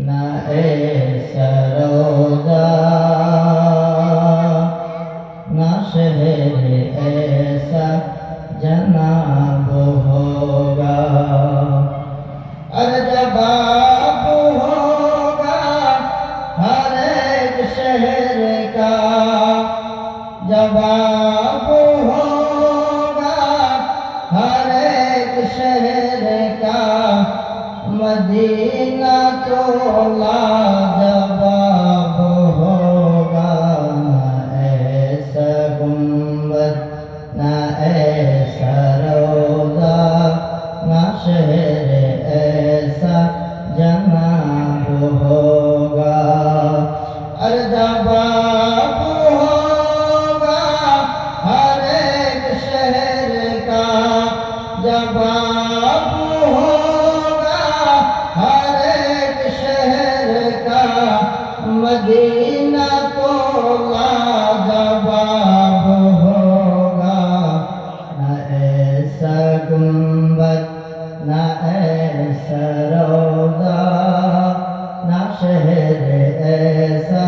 نہ ایسا روضہ نہ شہر ایسا جناب ہوگا اور جب آپ ہوگا ہر ایک شہر کا جب آپ ہوگا ہر ایک شہر کا مدینہ تو لاجواب ہوگا نہ ایسا گنبد نہ ایسا روضہ نہ شہر ایسا جناب ہوگا اور جب آپ ہوگا ہر ایک شہر کا جب آپ ہوگا ہر ایک شہر کا مدینہ تو لاجواب ہوگا نہ ایسا گنبد نہ ایسا روضہ نہ شہر ایسا